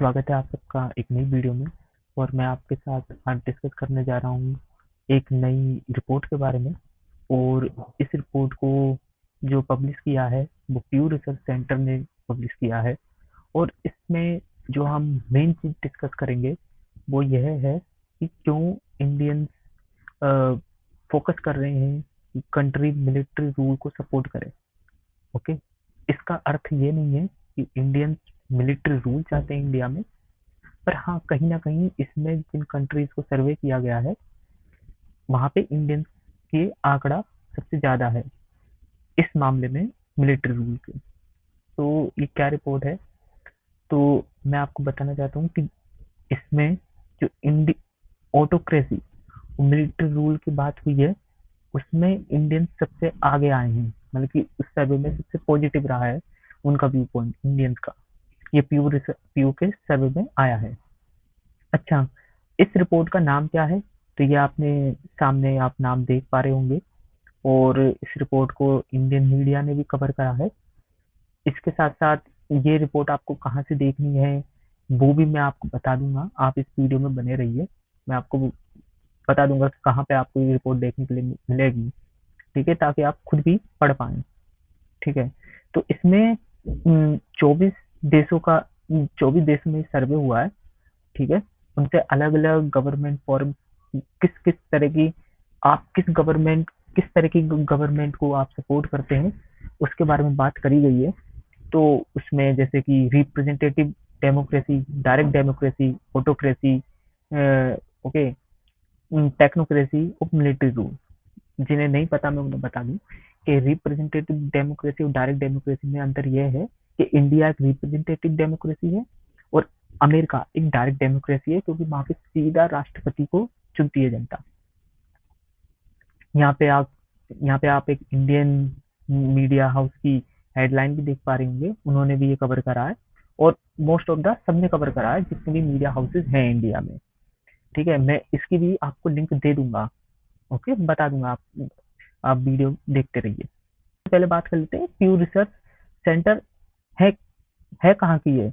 स्वागत है आप सबका एक नई वीडियो में। और मैं आपके साथ आज डिस्कस करने जा रहा हूँ एक नई रिपोर्ट के बारे में। और इस रिपोर्ट को जो पब्लिश किया है वो प्यू रिसर्च सेंटर ने पब्लिश किया है। और इसमें जो हम मेन चीज डिस्कस करेंगे वो यह है कि क्यों इंडियंस फोकस कर रहे हैं कि कंट्री मिलिट्री रूल को सपोर्ट करे। ओके, इसका अर्थ ये नहीं है कि इंडियंस मिलिट्री रूल चाहते हैं इंडिया में, पर हाँ कहीं ना कहीं इसमें जिन कंट्रीज को सर्वे किया गया है वहां पे इंडियंस के आंकड़ा सबसे ज्यादा है इस मामले में मिलिट्री रूल के। तो ये क्या रिपोर्ट है, तो मैं आपको बताना चाहता हूँ कि इसमें जो इंडी ऑटोक्रेसी मिलिट्री रूल की बात हुई है उसमें इंडियन सबसे आगे आए हैं, मतलब कि उस सर्वे में सबसे पॉजिटिव रहा है उनका व्यू पॉइंट इंडियंस का। ये पीयू के सर्वे में आया है। अच्छा, इस रिपोर्ट का नाम क्या है, तो ये आपने सामने आप नाम देख पा रहे होंगे। और इस रिपोर्ट को इंडियन मीडिया ने भी कवर करा है। इसके साथ साथ ये रिपोर्ट आपको कहाँ से देखनी है वो भी मैं आपको बता दूंगा, आप इस वीडियो में बने रहिए। मैं आपको बता दूंगा कि कहाँ पे आपको ये रिपोर्ट देखने के लिए मिलेगी, ठीक है, ताकि आप खुद भी पढ़ पाए। ठीक है, तो इसमें 24 देशों का 24 देशों में सर्वे हुआ है। ठीक है, उनसे अलग अलग गवर्नमेंट फॉर्म किस किस तरह की आप किस तरह की गवर्नमेंट को आप सपोर्ट करते हैं उसके बारे में बात करी गई है। तो उसमें जैसे कि representative democracy, direct democracy, autocracy, okay, technocracy और मिलिट्री रूल। जिन्हें नहीं पता मैं उन्हें बता दूं कि रिप्रेजेंटेटिव डेमोक्रेसी और डायरेक्ट डेमोक्रेसी में अंतर यह है कि इंडिया एक रिप्रेजेंटेटिव डेमोक्रेसी है और अमेरिका एक डायरेक्ट डेमोक्रेसी है, क्योंकि वहां पे सीधा राष्ट्रपति को चुनती है जनता। यहाँ पे आप यहाँ पे आप एक इंडियन मीडिया हाउस की हेडलाइन भी देख पा रहे होंगे, उन्होंने भी ये कवर करा है। और मोस्ट ऑफ द सबने कवर करा है जितने भी मीडिया हाउसेज हैं इंडिया में। ठीक है, मैं इसकी भी आपको लिंक दे दूंगा। ओके, बता दूंगा, आप वीडियो देखते रहिए। पहले बात कर लेते हैं प्यू रिसर्च सेंटर है है कहाँ की है।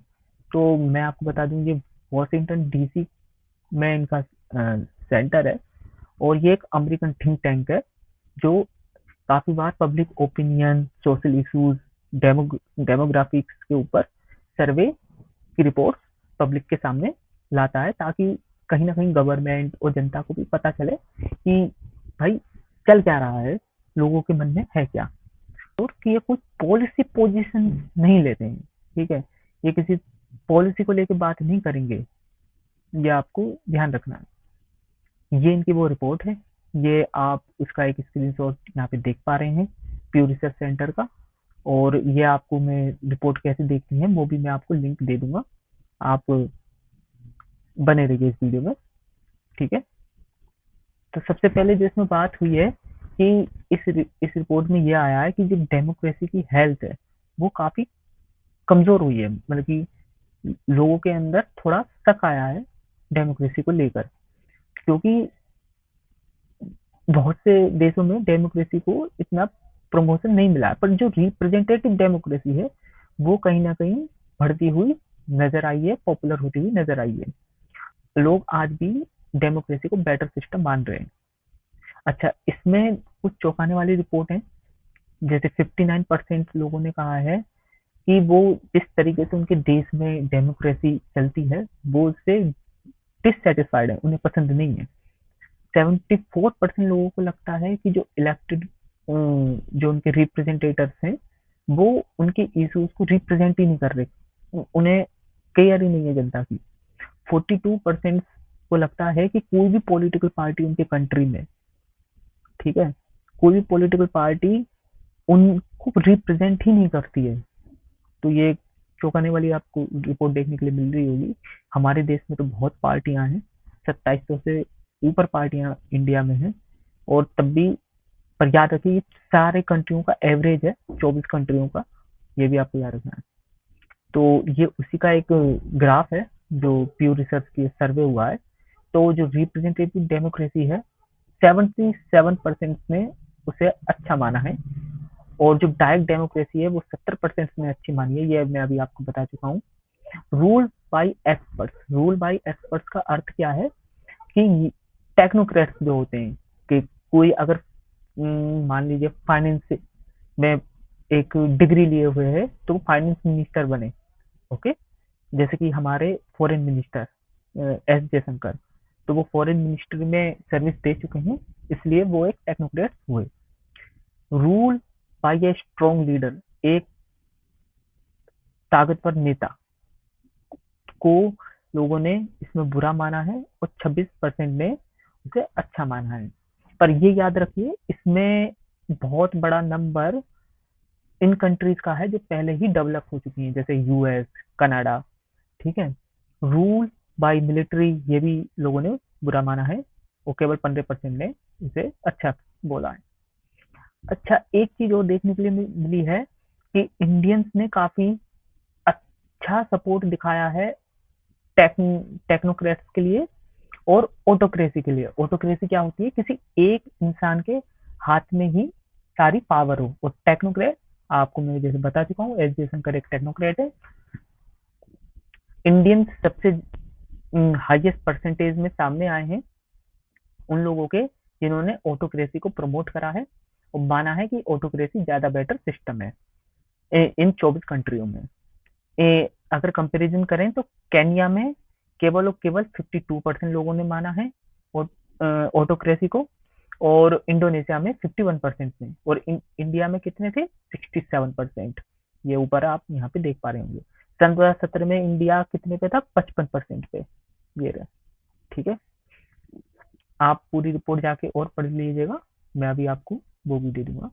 तो मैं आपको बता दूं ये वॉशिंगटन डीसी में इनका सेंटर है। और ये एक अमेरिकन थिंक टैंक है जो काफी बार public opinion, social issues, demographics के ऊपर सर्वे की रिपोर्ट पब्लिक के सामने लाता है, ताकि कहीं ना कहीं गवर्नमेंट और जनता को भी पता चले कि भाई चल क्या रहा है, लोगों के मन में है क्या। और कि ये कुछ पॉलिसी पोजीशन नहीं लेते हैं। ठीक है, ये किसी पॉलिसी को लेकर बात नहीं करेंगे, ये आपको ध्यान रखना है। ये इनकी वो रिपोर्ट है, ये आप उसका एक स्क्रीनशॉट यहाँ पे देख पा रहे हैं प्यू रिसर्च सेंटर का। और ये आपको मैं रिपोर्ट कैसे देखनी है वो भी मैं आपको लिंक दे दूंगा, आप बने रहिए इस वीडियो में। ठीक है, तो सबसे पहले जो इसमें बात हुई है कि इस रिपोर्ट में ये आया है कि जो डेमोक्रेसी की हेल्थ है वो काफी कमजोर हुई है, मतलब कि लोगों के अंदर थोड़ा शक आया है डेमोक्रेसी को लेकर। क्योंकि बहुत से देशों में डेमोक्रेसी को इतना प्रमोशन नहीं मिला, पर जो रिप्रेजेंटेटिव डेमोक्रेसी है वो कहीं ना कहीं बढ़ती हुई नजर आई है, पॉपुलर होती हुई नजर आई है। लोग आज भी डेमोक्रेसी को बेटर सिस्टम मान रहे हैं। अच्छा, इसमें कुछ चौंकाने वाली रिपोर्ट है। जैसे 59% लोगों ने कहा है कि वो जिस तरीके से उनके देश में डेमोक्रेसी चलती है वो उससे डिससेटिस्फाइड है, उन्हें पसंद नहीं है। 74% लोगों को लगता है कि जो इलेक्टेड जो उनके रिप्रेजेंटेटर्स हैं वो उनके इश्यूज को रिप्रेजेंट ही नहीं कर रहे, उन्हें केयर ही नहीं है जनता की। 42% को लगता है कि कोई भी पॉलिटिकल पार्टी उनके कंट्री में, ठीक है, कोई भी पॉलिटिकल पार्टी उनको रिप्रेजेंट ही नहीं करती है। तो ये चौंकाने वाली आपको रिपोर्ट देखने के लिए मिल रही होगी। हमारे देश में तो बहुत पार्टियां हैं, 2700 से ऊपर पार्टियां इंडिया में हैं। और तब भी, पर याद रखिए सारे कंट्रियों का एवरेज है, 24 कंट्रियों का, ये भी आपको याद रखना है। तो ये उसी का एक ग्राफ है जो प्यू रिसर्च की सर्वे हुआ है। तो जो रिप्रेजेंटेटिव डेमोक्रेसी है 77% ने उसे अच्छा माना है। और जो डायरेक्ट डेमोक्रेसी है वो 70% ने अच्छी मानी है, ये मैं अभी आपको बता चुका हूँ। Rule by experts. Rule by experts का अर्थ क्या है कि टेक्नोक्रेट्स जो होते हैं, कि कोई अगर मान लीजिए फाइनेंस में एक डिग्री लिए हुए है तो वो फाइनेंस मिनिस्टर बने। ओके, जैसे कि हमारे फॉरेन मिनिस्टर एस जयशंकर, तो वो फॉरेन मिनिस्ट्री में सर्विस दे चुके हैं, इसलिए वो एक टेक्नोक्रेट हुए। Rule by a strong leader, एक ताकतवर नेता को लोगों ने इसमें बुरा माना है और 26% ने उसे अच्छा माना है। पर ये याद रखिए, इसमें बहुत बड़ा नंबर इन कंट्रीज का है जो पहले ही डेवलप हो चुकी हैं, जैसे यूएस, कनाडा। ठीक है। रूल बाय मिलिट्री, ये भी लोगों ने बुरा माना है और केवल 15% ने इसे अच्छा बोला है। अच्छा, एक चीज और देखने के लिए मिली है कि इंडियंस ने काफी अच्छा सपोर्ट दिखाया है टेक्नोक्रेट्स के लिए और ऑटोक्रेसी के लिए। ऑटोक्रेसी क्या होती है, किसी एक इंसान के हाथ में ही सारी पावर हो, और टेक्नोक्रेट आपको मैं जैसे बता चुका हूँ, एस जयशंकर एक टेक्नोक्रेट है। इंडियंस सबसे हाईएस्ट परसेंटेज में सामने आए हैं उन लोगों के जिन्होंने ऑटोक्रेसी को प्रमोट करा है और माना है कि ऑटोक्रेसी ज्यादा बेटर सिस्टम है इन 24 कंट्रियों में। अगर कंपैरिजन करें तो केन्या में केवल और केवल 52% लोगों ने माना है ऑटोक्रेसी को, और इंडोनेशिया में 51% में, और इंडिया में कितने थे, 67%। ये ऊपर आप यहाँ पे देख पा रहे होंगे। सन 2017 में इंडिया कितने पे था, 55% पे। ये रहे। ठीक है, आप पूरी रिपोर्ट जाके और पढ़ लीजिएगा, मैं अभी आपको वो भी दे दूंगा।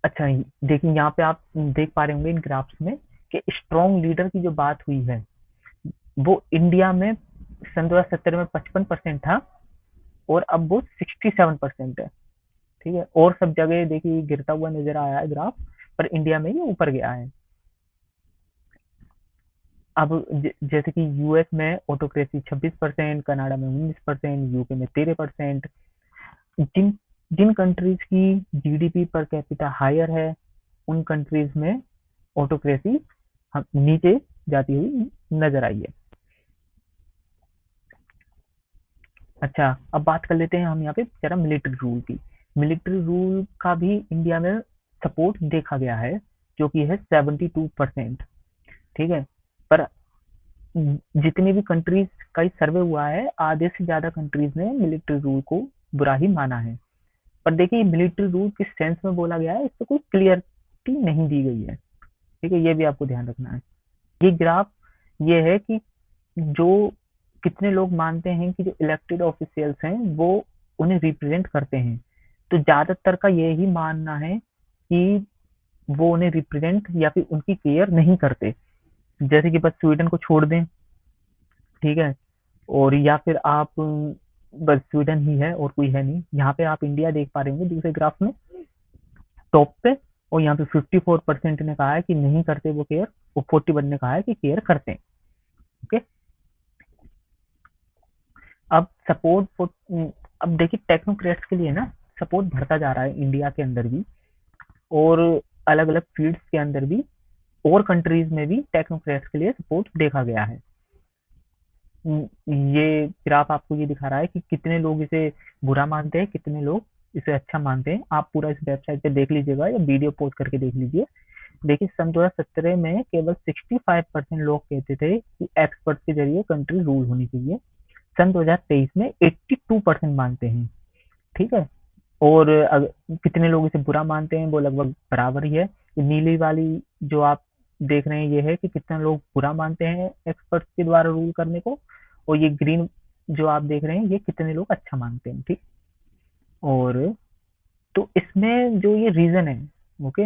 अच्छा, देखिए यहाँ पे आप देख पा रहे होंगे इन ग्राफ्स में कि स्ट्रॉन्ग लीडर की जो बात हुई है, वो इंडिया में सन 2017 में 55% था और अब वो 67% है। ठीक है, और सब जगह देखिए गिरता हुआ नजर आया है ग्राफ, पर इंडिया में ये ऊपर गया है। अब जैसे कि यूएस में ऑटोक्रेसी 26%, कनाडा में 19%, यूके में 13%। जिन जिन कंट्रीज की जीडीपी पर कैपिटा हायर है, उन कंट्रीज में ऑटोक्रेसी नीचे जाती हुई नजर आई है। अच्छा, अब बात कर लेते हैं हम यहाँ पे जरा मिलिट्री रूल की। मिलिट्री रूल का भी इंडिया में सपोर्ट देखा गया है, जो कि है 72%। ठीक है, पर जितनी भी कंट्रीज का सर्वे हुआ है, आधे से ज्यादा कंट्रीज ने मिलिट्री रूल को बुरा ही माना है। पर देखिए मिलिट्री रूल किस सेंस में बोला गया है, इससे कोई क्लियरिटी नहीं दी गई है। ठीक है, ये भी आपको ध्यान रखना है। ये ग्राफ ये है कि जो कितने लोग मानते हैं कि जो इलेक्टेड ऑफिशियल्स हैं वो उन्हें रिप्रेजेंट करते हैं, तो ज्यादातर का यही मानना है कि वो उन्हें रिप्रेजेंट या फिर उनकी केयर नहीं करते। जैसे कि बस स्वीडन को छोड़ दें, ठीक है, और या फिर आप बस स्वीडन ही है और कोई है नहीं। यहाँ पे आप इंडिया देख पा रहे होंगे दूसरे ग्राफ में टॉप पे, और यहाँ पे 54% ने कहा है कि नहीं करते वो केयर, और 41 ने कहा है कि केयर करते हैं। ओके, अब सपोर्ट, अब देखिए टेक्नोक्रेट्स के लिए ना सपोर्ट बढ़ता जा रहा है इंडिया के अंदर भी, और अलग अलग फील्ड्स के अंदर भी, और कंट्रीज में भी टेक्नोक्रेट्स के लिए सपोर्ट देखा गया है। ये ग्राफ आपको ये दिखा रहा है कि कितने लोग इसे बुरा मानते हैं, कितने लोग इसे अच्छा मानते हैं। आप पूरा इस वेबसाइट पे देख लीजिएगा या वीडियो पॉज करके देख लीजिए। देखिए सन 2017 में केवल 65% लोग कहते थे कि एक्सपर्ट के जरिए कंट्री रूल होनी चाहिए। सन 2023 में 82% मानते हैं। ठीक है, और कितने लोग इसे बुरा मानते हैं, वो लगभग बराबर ही है। नीली वाली जो आप देख रहे हैं ये है कि कितने लोग बुरा मानते हैं एक्सपर्ट्स के द्वारा रूल करने को, और ये ग्रीन जो आप देख रहे हैं ये कितने लोग अच्छा मानते हैं। ठीक, और तो इसमें जो ये रीजन है, ओके,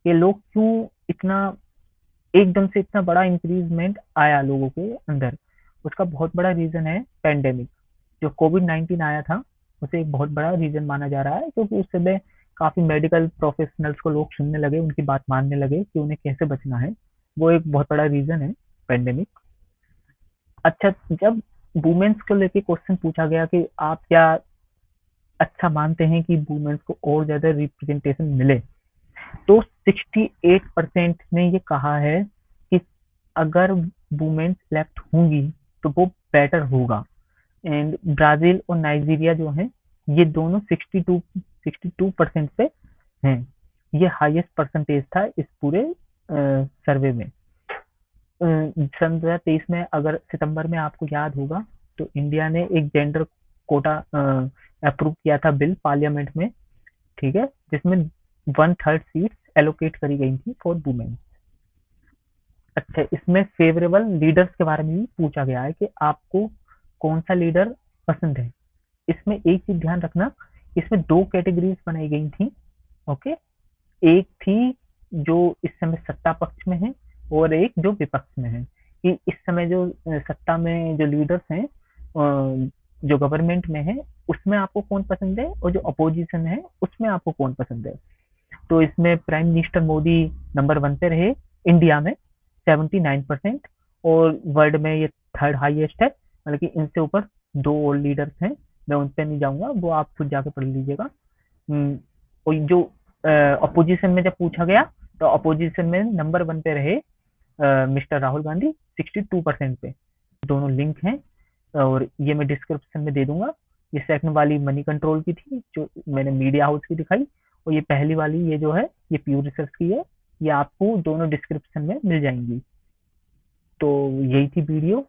ये लोग क्यों इतना एकदम से इतना बड़ा इंक्रीजमेंट आया लोगों के अंदर, उसका बहुत बड़ा रीजन है पेंडेमिक। जो कोविड-19 आया था, उसे एक बहुत बड़ा रीजन माना जा रहा है, क्योंकि उस समय काफी मेडिकल प्रोफेशनल्स को लोग सुनने लगे, उनकी बात मानने लगे कि उन्हें कैसे बचना है। वो एक बहुत बड़ा रीजन है पेंडेमिक। अच्छा, जब वुमेन्स को लेके क्वेश्चन पूछा गया कि आप क्या अच्छा मानते हैं कि वुमेन्स को और ज्यादा रिप्रेजेंटेशन मिले, तो 68% ने ये कहा है कि अगर वुमेन सेलेक्ट होंगी तो वो बेटर होगा। एंड ब्राजील और नाइजीरिया जो है ये दोनों 62% पे हैं। ये हाईएस्ट परसेंटेज था इस पूरे सर्वे में। सन 2023 में, अगर सितंबर में आपको याद होगा, तो इंडिया ने एक जेंडर कोटा अप्रूव किया था बिल पार्लियामेंट में, ठीक है, जिसमें 1/3 सीट्स एलोकेट करी गई थी फॉर वुमेन। अच्छा, इसमें फेवरेबल लीडर्स के बारे में भी पूछा गया है कि आपको कौन सा लीडर पसंद है। इसमें एक चीज ध्यान रखना, इसमें दो कैटेगरीज बनाई गई थी। ओके, एक थी जो इस समय सत्ता पक्ष में है और एक जो विपक्ष में है, कि इस समय जो सत्ता में जो लीडर्स हैं, जो गवर्नमेंट में है, उसमें आपको कौन पसंद है, और जो अपोजिशन है उसमें आपको कौन पसंद है। तो इसमें प्राइम मिनिस्टर मोदी नंबर 1 पे रहे इंडिया में 79%, और वर्ल्ड में ये थर्ड हाईएस्ट है। मतलब कि इनसे ऊपर दो और लीडर्स हैं, मैं उन पे नहीं जाऊंगा, वो आप खुद जाके पढ़ लीजिएगा। और जो अपोजिशन में जब पूछा गया, तो अपोजिशन में नंबर 1 पे रहे मिस्टर राहुल गांधी 62% पे। दोनों लिंक हैं, और ये मैं डिस्क्रिप्शन में दे दूंगा। ये सेकंड वाली मनी कंट्रोल की थी जो मैंने मीडिया हाउस की दिखाई, और ये पहली वाली ये जो है ये प्यू रिसर्च की है। ये आपको दोनों डिस्क्रिप्शन में मिल जाएंगी। तो यही थी वीडियो,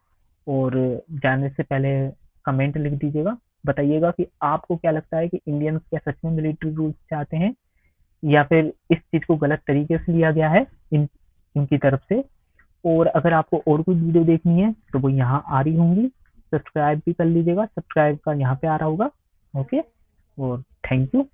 और जाने से पहले कमेंट लिख दीजिएगा, बताइएगा कि आपको क्या लगता है कि इंडियंस क्या सच में मिलिट्री रूल चाहते हैं, या फिर इस चीज को गलत तरीके से लिया गया है इनकी तरफ से। और अगर आपको और कोई वीडियो देखनी है तो वो यहाँ आ रही होंगी, सब्सक्राइब भी कर लीजिएगा, सब्सक्राइब का यहाँ पे आ रहा होगा। ओके, और थैंक यू।